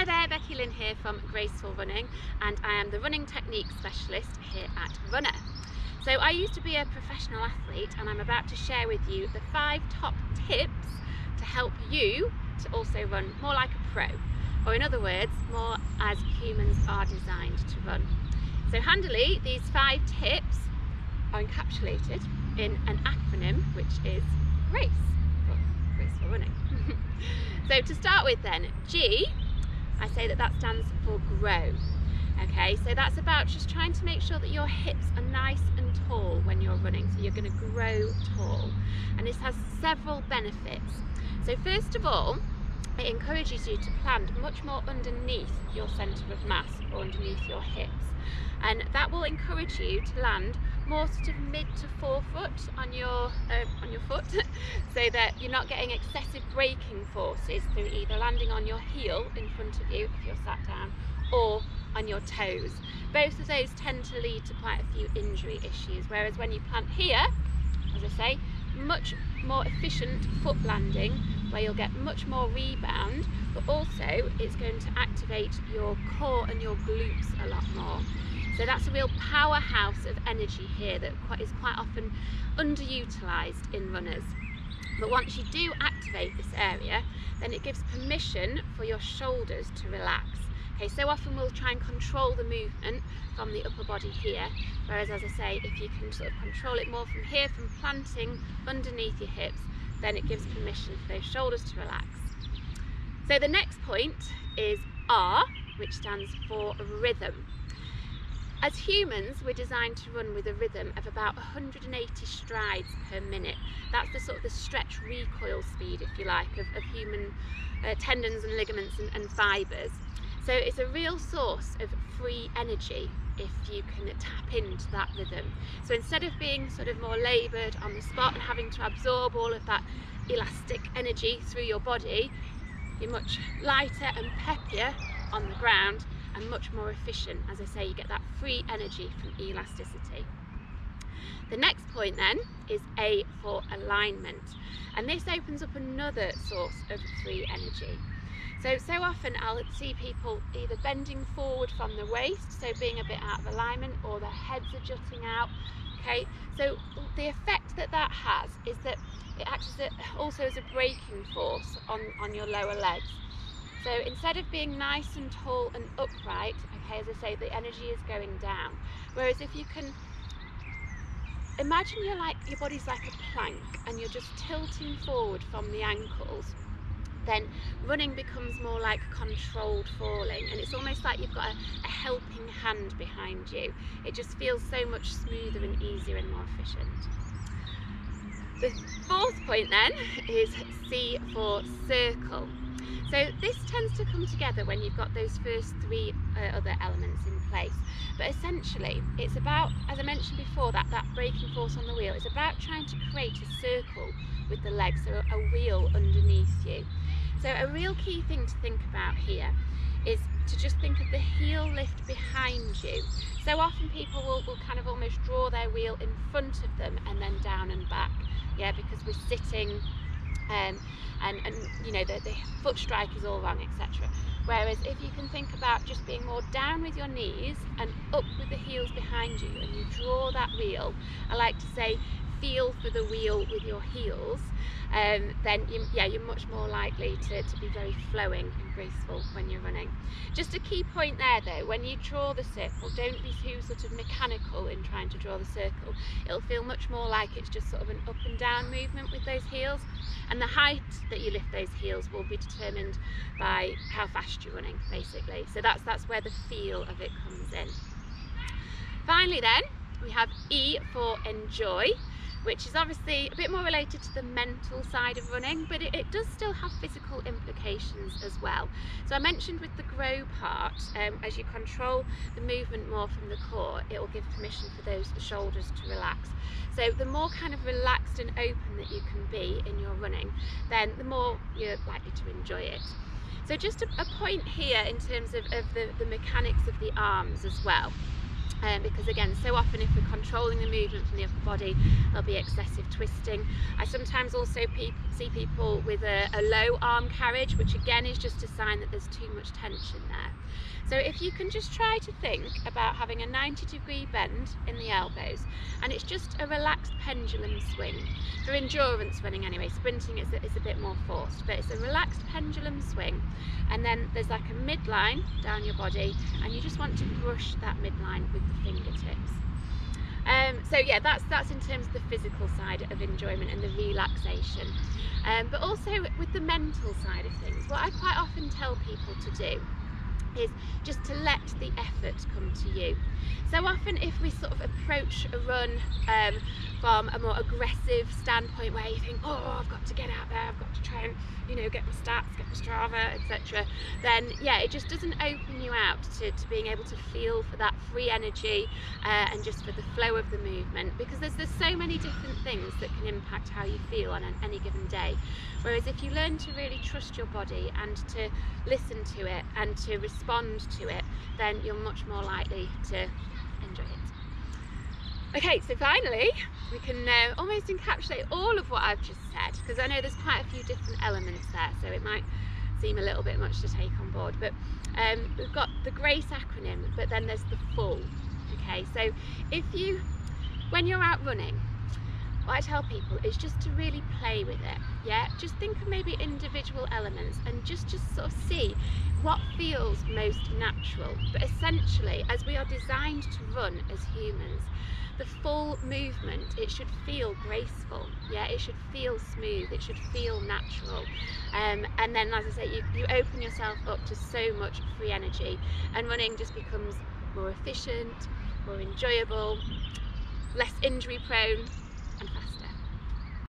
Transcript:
Hi there, Becky Lyne here from Graceful Running, and I am the running technique specialist here at Runna. So I used to be a professional athlete, and I'm about to share with you the 5 top tips to help you to also run more like a pro, or in other words, more as humans are designed to run. So handily, these 5 tips are encapsulated in an acronym, which is GRACE, for Graceful Running. So to start with then, G, I say that stands for grow. Okay, so that's about just trying to make sure that your hips are nice and tall when you're running. So you're going to grow tall, and this has several benefits. So first of all, it encourages you to plant much more underneath your centre of mass, or underneath your hips, and that will encourage you to land more sort of mid to forefoot on your foot, so that you're not getting excessive braking forces through either landing on your heel in front of you if you're sat down, or on your toes. Both of those tend to lead to quite a few injury issues, whereas when you plant here, as I say, much more efficient foot landing, where you'll get much more rebound, but also it's going to activate your core and your glutes a lot more. So that's a real powerhouse of energy here that is quite often underutilised in runners. But once you do activate this area, then it gives permission for your shoulders to relax. Okay, so often we'll try and control the movement from the upper body here, whereas, as I say, if you can sort of control it more from here, from planting underneath your hips, then it gives permission for those shoulders to relax. So the next point is R, which stands for rhythm. As humans, we're designed to run with a rhythm of about 180 strides per minute. That's the sort of the stretch recoil speed, if you like, of human tendons and ligaments and fibres. So it's a real source of free energy if you can tap into that rhythm. So instead of being sort of more laboured on the spot and having to absorb all of that elastic energy through your body, you're much lighter and peppier on the ground, and much more efficient. As I say, you get that free energy from elasticity. The next point then is A for alignment, and this opens up another source of free energy. So often I'll see people either bending forward from the waist, so being a bit out of alignment, or their heads are jutting out. Okay, so the effect that has is that it acts also as a braking force on your lower legs. So instead of being nice and tall and upright, okay, as I say, the energy is going down. Whereas if you can imagine your body's like a plank and you're just tilting forward from the ankles, then running becomes more like controlled falling, and it's almost like you've got a helping hand behind you. It just feels so much smoother and easier and more efficient. The fourth point then is C for circle. So this tends to come together when you've got those first 3 other elements in place. But essentially, it's about, as I mentioned before, that braking force on the wheel. It's about trying to create a circle with the legs, so a wheel underneath you. So a real key thing to think about here is to just think of the heel lift behind you. So often people will kind of almost draw their wheel in front of them and then down and back, yeah, because we're sitting, and you know, the foot strike is all wrong, etc. Whereas if you can think about just being more down with your knees and up with the heels behind you, and you draw that wheel, I like to say feel for the wheel with your heels, then you're much more likely to be very flowing and graceful when you're running. Just a key point there though, when you draw the circle, don't be too sort of mechanical in trying to draw the circle. It'll feel much more like it's just sort of an up and down movement with those heels, and the height that you lift those heels will be determined by how fast you're running, basically. So that's where the feel of it comes in. Finally then, we have E for enjoy, which is obviously a bit more related to the mental side of running, but it does still have physical implications as well. So I mentioned with the grow part, as you control the movement more from the core, it will give permission for the shoulders to relax. So the more kind of relaxed and open that you can be in your running, then the more you're likely to enjoy it. So just a point here in terms of the mechanics of the arms as well. Because again, so often if we're controlling the movement from the upper body, there'll be excessive twisting. I sometimes also see people with a low arm carriage, which again is just a sign that there's too much tension there. So if you can just try to think about having a 90-degree bend in the elbows, and it's just a relaxed pendulum swing. For endurance running anyway, sprinting is a bit more forced, but it's a relaxed pendulum swing, and then there's like a midline down your body, and you just want to brush that midline with the fingertips. So yeah, that's in terms of the physical side of enjoyment and the relaxation. But also with the mental side of things, what I quite often tell people to do is just to let the effort come to you. So often if we sort of approach a run from a more aggressive standpoint, where you think, oh, I've got to get out there, I've got to try and, you know, get my stats, get my Strava, etc., then yeah, it just doesn't open you out to being able to feel for that free energy and just for the flow of the movement, because there's so many different things that can impact how you feel on any given day. Whereas if you learn to really trust your body and to listen to it and to respond to it, then you're much more likely to enjoy it. Okay, so finally we can almost encapsulate all of what I've just said, because I know there's quite a few different elements there, so it might seem a little bit much to take on board, but we've got the GRACE acronym, but then there's the full. Okay, so when you're out running, what I tell people is just to really play with it. Yeah, just think of maybe individual elements and just sort of see what feels most natural. But essentially, as we are designed to run as humans, the full movement, it should feel graceful. Yeah, it should feel smooth, it should feel natural. And then, as I say, you open yourself up to so much free energy, and running just becomes more efficient, more enjoyable, less injury prone, and faster.